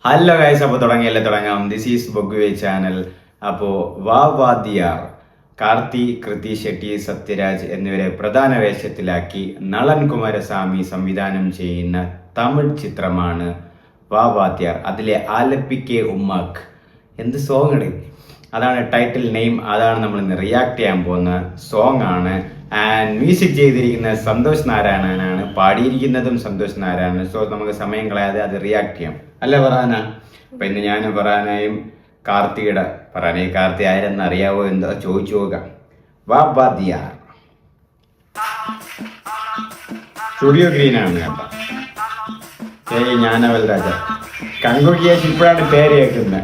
Hello guys, അപ്പോൾ തുടങ്ങാം. This is ബൊഗ്വേ ചാനൽ. അപ്പോൾ വാവാദിയാർ കാർത്തി, കൃതി ഷെട്ടി, സത്യരാജ് എന്നിവരെ പ്രധാന വേഷത്തിലാക്കി നളൻ കുമാരസ്വാമി സംവിധാനം ചെയ്യുന്ന തമിഴ് ചിത്രമാണ് വാവാദിയാർ. അതിലെ ആലപ്പിക്കെ ഉമ്മാക്ക് എന്ത് സോങ് ആണ്, അതാണ് ടൈറ്റിൽ നെയിം. അതാണ് നമ്മൾ ഇന്ന് റിയാക്ട് ചെയ്യാൻ പോകുന്ന സോങ് ആണ്. ആൻഡ് മ്യൂസിക് ചെയ്തിരിക്കുന്നത് സന്തോഷ് നാരായണനാണ്, പാടിയിരിക്കുന്നതും സന്തോഷ് നാരായണൻ. സോ നമുക്ക് സമയം കളയാതെ അത് റിയാക്ട് ചെയ്യാം, അല്ലേ ഫറാന? അപ്പൊ ഇന്ന് ഞാൻ ഫറാനയും കാർത്തി ആരെന്ന് അറിയാവോ എന്താ ചോദിച്ചു നോക്കാം. വാവാദിയാർ സ്റ്റുഡിയോ ഗ്രീനാണ് കേട്ടോ. ജ്ഞാനവൽ രാജ കങ്കുഴിയേശ് ഇപ്പോഴാണ് പേര് കേൾക്കുന്നത്.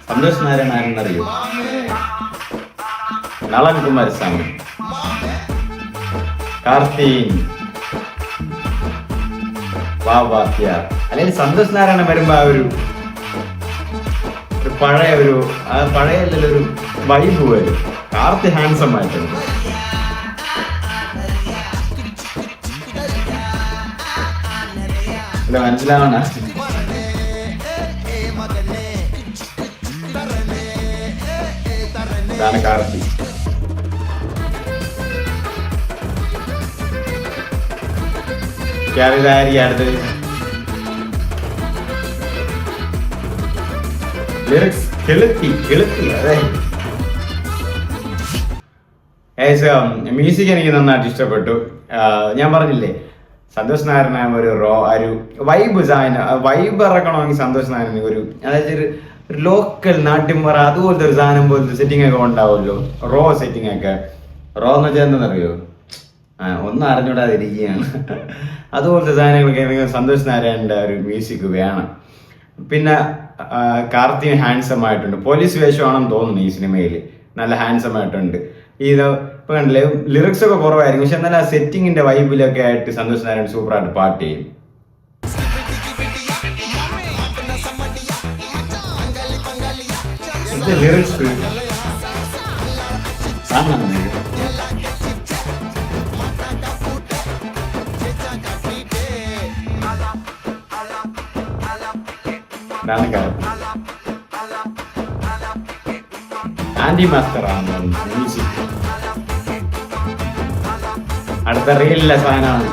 സന്തോഷ് നാരായണൻ ആരെന്നറിയോ? നളൻ കുമാരസ്വാമി, കാർത്തിക്, വാവാദിയാർ. അല്ലെങ്കിൽ സന്തോഷ് നാരായണൻ വരുമ്പോ ആ ഒരു പഴയ ഒരു വൈബ് വരും. കാർത്തി ഹാൻസം ആയിട്ടുണ്ട്. അല്ല, മനസ്സിലാവണ ഇതാണ് കാർത്തി. അടുത്ത് ലിറിക്സ് കിളുത്തി അതെ. മ്യൂസിക് എനിക്ക് നന്നായിട്ട് ഇഷ്ടപ്പെട്ടു. ഞാൻ പറഞ്ഞില്ലേ, സന്തോഷ് നാരായണൻ ഒരു വൈബ് ഇറക്കണമെങ്കിൽ സന്തോഷ് നാരായണൻ അതായത് ഒരു ലോക്കൽ നാട്ടിൻപുറ അതുപോലത്തെ ഒരു സാധനം പോലത്തെ സെറ്റിംഗ് ഒക്കെ ഉണ്ടാവുമല്ലോ. സെറ്റിംഗ് ഒക്കെ റോ എന്ന് വെച്ചാൽ എന്താണെന്നറിയോ? ഒന്നും അറിഞ്ഞൂടാതിരിക്കുകയാണ്. അതുപോലത്തെ സാധനങ്ങളൊക്കെ സന്തോഷ് നാരായണന്റെ ഒരു മ്യൂസിക് വേണം. പിന്നെ കാർത്തിക് ഹാൻസം ആയിട്ടുണ്ട്. പോലീസ് വേഷമാണെന്ന് തോന്നുന്നു ഈ സിനിമയിൽ. നല്ല ഹാൻസം ആയിട്ടുണ്ട്. ഇപ്പൊ കണ്ടില്ലേ, ലിറിക്സ് ഒക്കെ കുറവായിരിക്കും, പക്ഷെ എന്നാലും ആ സെറ്റിങ്ങിന്റെ വൈബിലൊക്കെ ആയിട്ട് സന്തോഷ് നാരായണൻ സൂപ്പറായിട്ട് പാട്ട് ചെയ്യും. ലിറിക്സ് ആൻഡി മാസ്റ്റർ ആണ് മ്യൂസിക്. അടുത്ത റീലിലെ സാധനമാണ്.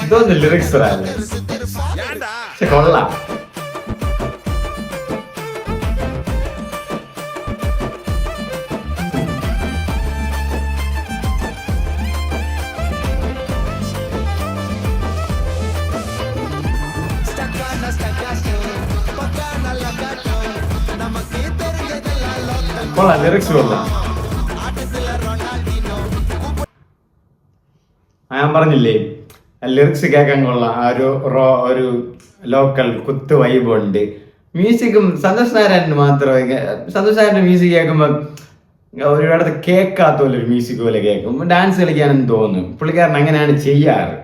ഇതൊന്നും ലിറിക്സ് പക്ഷെ കൊള്ളാം. കൊള്ളാം, ലിറിക്സ് കൊള്ളാം. ഞാൻ പറഞ്ഞില്ലേ, ലിറിക്സ് കേൾക്കാൻ കൊള്ളാം. ആ ഒരു ലോക്കൽ കുത്ത് വൈബുണ്ട്. മ്യൂസിക്കും സന്തോഷ് നാരായണന് മാത്രമേ, സന്തോഷ് നാരായണന്റെ മ്യൂസിക് കേൾക്കുമ്പോൾ ഒരുപാടത്ത് കേൾക്കാത്ത പോലെ ഒരു മ്യൂസിക് പോലെ കേൾക്കും. ഡാൻസ് കളിക്കാനെന്ന് തോന്നും. പുള്ളിക്കാരൻ അങ്ങനെയാണ് ചെയ്യാറ്.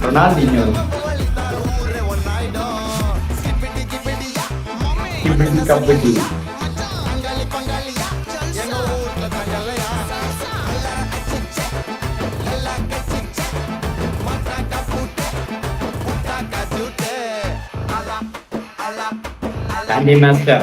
Ronaldinho kabaddi Andy master.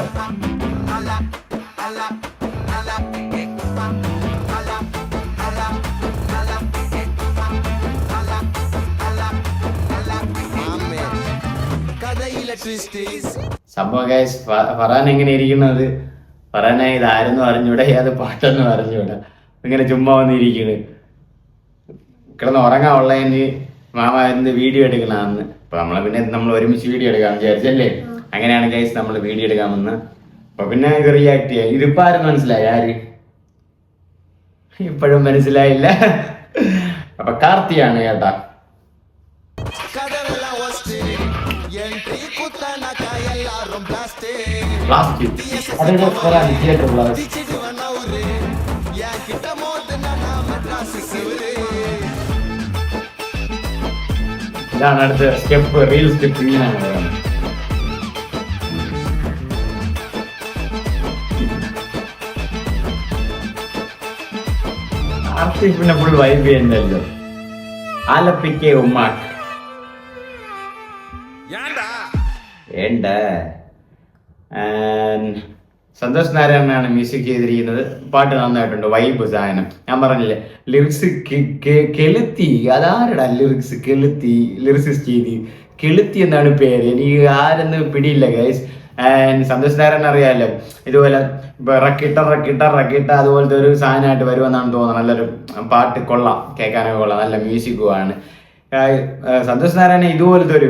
സംഭവം ഗൈസ്, ഫറാൻ എങ്ങനെ ഇരിക്കുന്നത്? ഫറാന ഇതാരെന്നും അറിഞ്ഞൂടാ, ഏത് പാട്ടെന്നും അറിഞ്ഞൂടാ. ഇങ്ങനെ ചുമ്മാ വന്നിരിക്കണ്. കിടന്ന് ഉറങ്ങാനുള്ളതിന് മാമ എന്ത് വീഡിയോ എടുക്കണമെന്ന്. അപ്പൊ നമ്മൾ ഒരുമിച്ച് വീഡിയോ എടുക്കാൻ വിചാരിച്ചല്ലേ. അങ്ങനെയാണ് ഗൈസ് നമ്മൾ വീഡിയോ എടുക്കാമെന്ന്. അപ്പൊ പിന്നെ ഇത് റിയാക്ട് ചെയ്യാം. ഇതിപ്പോ ആരും മനസ്സിലായി? ആര് ഇപ്പോഴും മനസ്സിലായില്ല. അപ്പൊ കാർത്തിയാണ് കേട്ടാ. ഇതാണ് അടുത്ത സ്റ്റെപ്പ്. റീൽ സ്റ്റെപ്പ് ഇങ്ങനെയാണ്. കാർത്തിക് ഫുൾ വൈബ് ചെയ്യുന്നല്ലോ. ആലപ്പിക്ക് ഉമ്മാക്ക് വേണ്ട. സന്തോഷ് നാരായണനാണ് മ്യൂസിക് ചെയ്തിരിക്കുന്നത്. പാട്ട് നന്നായിട്ടുണ്ട്, വൈബ് സാധനം. ഞാൻ പറഞ്ഞില്ലേ ലിറിക്സ് കെളുത്തി. അതാരടാ ലിറിക്സ് കെളുത്തി? ലിറിക്സിസ്റ്റ് ചെയ്തി കെളുത്തി എന്നാണ് പേര്. എനിക്ക് ആരെന്ന് പിടിയില്ല ഗൈസ്. സന്തോഷ് നാരായണൻ അറിയാമല്ലോ, ഇതുപോലെ ഇപ്പൊ റക്കിട്ട അതുപോലത്തെ ഒരു സാധനമായിട്ട് വരുമെന്നാണ് തോന്നുന്നത്. നല്ലൊരു പാട്ട്, കൊള്ളാം, കേൾക്കാനൊക്കെ കൊള്ളാം, നല്ല മ്യൂസിക്കുമാണ്. സന്തോഷ് നാരായണൻ ഇതുപോലത്തെ ഒരു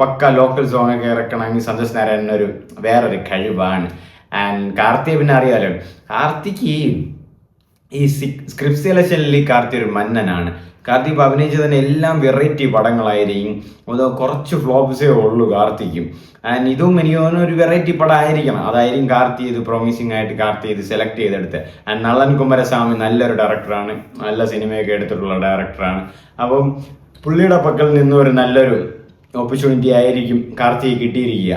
പക്ക ലോക്കൽ സോങ് ഒക്കെ ഇറക്കണമെങ്കിൽ സന്തോഷ് നാരായണൻ ഒരു വേറൊരു കഴിവാണ്. ആൻഡ് കാർത്തിക് പിന്നെ അറിയാലോ, കാർത്തിക് ഈ സ്ക്രിപ്റ്റ് സെലക്ഷനിൽ കാർത്തിക് ഒരു മന്നനാണ്. കാർത്തിക് അഭിനയിച്ച തന്നെ എല്ലാം വെറൈറ്റി പടങ്ങളായിരിക്കും. അത് കുറച്ച് ഫ്ലോപ്സേ ഉള്ളൂ കാർത്തിക്കും. ആൻഡ് ഇതും എനിക്ക് തോന്നുന്നു ഒരു വെറൈറ്റി പടം ആയിരിക്കണം. അതായിരിക്കും കാർത്തിക് ഇത് പ്രോമിസിങ് ആയിട്ട് കാർത്തിക് ഇത് സെലക്ട് ചെയ്തെടുത്ത്. ആൻഡ് നളൻ കുമാരസ്വാമി നല്ലൊരു ഡയറക്ടറാണ്, നല്ല സിനിമയൊക്കെ എടുത്തിട്ടുള്ള ഡയറക്ടറാണ്. അപ്പം പുള്ളിയുടെ പക്കൽ നിന്നും ഒരു നല്ലൊരു ഓപ്പർച്യൂണിറ്റി ആയിരിക്കും കാർത്തിക് കിട്ടിയിരിക്കുക.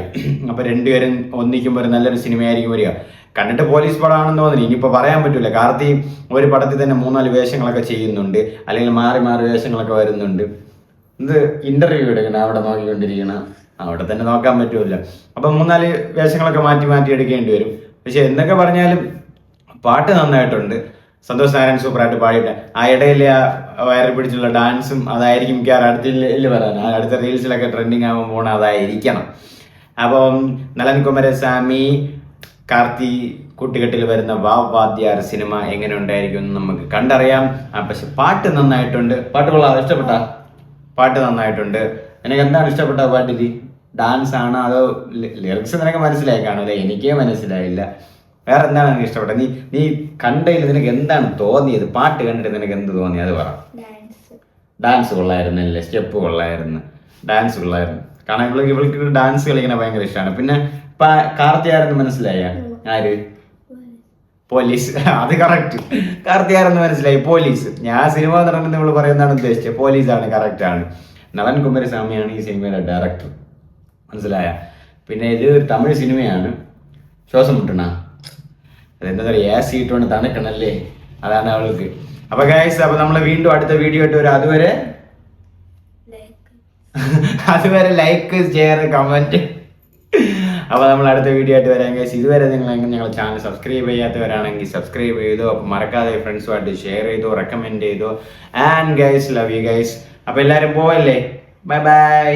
അപ്പം രണ്ടുപേരും ഒന്നിക്കുമ്പോൾ ഒരു നല്ലൊരു സിനിമയായിരിക്കും വരിക. കണ്ടിട്ട് പോലീസ് പടമാണെന്ന് തോന്നുന്നു. ഇനിയിപ്പോൾ പറയാൻ പറ്റില്ല. കാർത്തിക് ഒരു പടത്തിൽ തന്നെ 3-4 വേഷങ്ങളൊക്കെ ചെയ്യുന്നുണ്ട്, അല്ലെങ്കിൽ മാറി വേഷങ്ങളൊക്കെ വരുന്നുണ്ട്. ഇത് ഇന്റർവ്യൂ എടുക്കണം, അവിടെ നോക്കിക്കൊണ്ടിരിക്കണം, അവിടെ തന്നെ നോക്കാൻ പറ്റുമല്ലോ. അപ്പം 3-4 വേഷങ്ങളൊക്കെ മാറ്റി എടുക്കേണ്ടി വരും. പക്ഷെ എന്തൊക്കെ പറഞ്ഞാലും പാട്ട് നന്നായിട്ടുണ്ട്. സന്തോഷ് നാരായണൻ സൂപ്പറായിട്ട് പാടിയിട്ട് ആ ഇടയിൽ വയറിൽ പിടിച്ചുള്ള ഡാൻസും അതായിരിക്കും മിക്കവാറും അടുത്ത റീൽസിലൊക്കെ ട്രെൻഡിങ് ആകുമ്പോൾ പോകണം, അതായിരിക്കണം. അപ്പം നളൻ കുമാരസ്വാമി കാർത്തി കൂട്ടുകെട്ടിൽ വരുന്ന വാദ്യാർ സിനിമ എങ്ങനെ ഉണ്ടായിരിക്കും എന്ന് നമുക്ക് കണ്ടറിയാം. പക്ഷെ പാട്ട് നന്നായിട്ടുണ്ട്. പാട്ട് കൊള്ളാം, ഇഷ്ടപ്പെട്ട പാട്ട് നന്നായിട്ടുണ്ട്. എനിക്ക് എന്താണ് ഇഷ്ടപ്പെട്ട പാട്ടിൽ? ഡാൻസ് ആണോ അതോ ലിറിക്സ്? നിനക്ക് മനസ്സിലായി കാണൂല്ലേ? എനിക്കേ മനസ്സിലായില്ല. വേറെ എന്താണ് നിനക്ക് ഇഷ്ടപ്പെട്ടത്? നീ കണ്ടതിൽ നിനക്ക് എന്താണ് തോന്നിയത്? പാട്ട് കണ്ടിട്ട് നിനക്ക് എന്ത് തോന്നി അത് പറ. ഡാൻസ് കൊള്ളായിരുന്നല്ലേ, സ്റ്റെപ്പ് കൊള്ളായിരുന്നു, ഡാൻസ് കൊള്ളായിരുന്നു. കാരണം ഇവൾക്ക് ഡാൻസ് കളിക്കണ ഭയങ്കര ഇഷ്ടമാണ്. പിന്നെ കാർത്തി ആരെന്ന് മനസ്സിലായ? ആര്? പോലീസ്. അത് കറക്റ്റ്, കാർത്തി ആരെന്ന് മനസ്സിലായി, പോലീസ്. ഞാൻ സിനിമ നടക്കുന്നത് നമ്മൾ പറയുന്നതാണ് ഉദ്ദേശിച്ചത്. പോലീസാണ്, കറക്റ്റാണ്. നളൻ കുമാരസ്വാമിയാണ് ഈ സിനിമയുടെ ഡയറക്ടർ, മനസ്സിലായ? പിന്നെ ഇത് തമിഴ് സിനിമയാണ്. ശ്വാസം മുട്ടണ അതെന്താ പറയുക, ഏ സീറ്റ് കൊണ്ട് തണുക്കണല്ലേ, അതാണ് അവൾക്ക്. അപ്പൊ ഗൈസ്, അപ്പൊ നമ്മൾ വീണ്ടും അടുത്ത വീഡിയോ ആയിട്ട് വരാം. അതുവരെ ലൈക്ക്, ഷെയർ, കമന്റ്. അപ്പോൾ നമ്മൾ അടുത്ത വീഡിയോ ആയിട്ട് വരാം ഗൈസ്. ഇതുവരെ നിങ്ങൾ ഞങ്ങളുടെ ചാനൽ സബ്സ്ക്രൈബ് ചെയ്യാത്തവരാണെങ്കിൽ സബ്സ്ക്രൈബ് ചെയ്തു. അപ്പോൾ മറക്കാതെ ഫ്രണ്ട്സുമായിട്ട് ഷെയർ ചെയ്തു, റെക്കമെൻഡ് ചെയ്തു. And guys, love you guys. അപ്പോൾ എല്ലാവരും പോവല്ലേ, ബൈ ബൈ.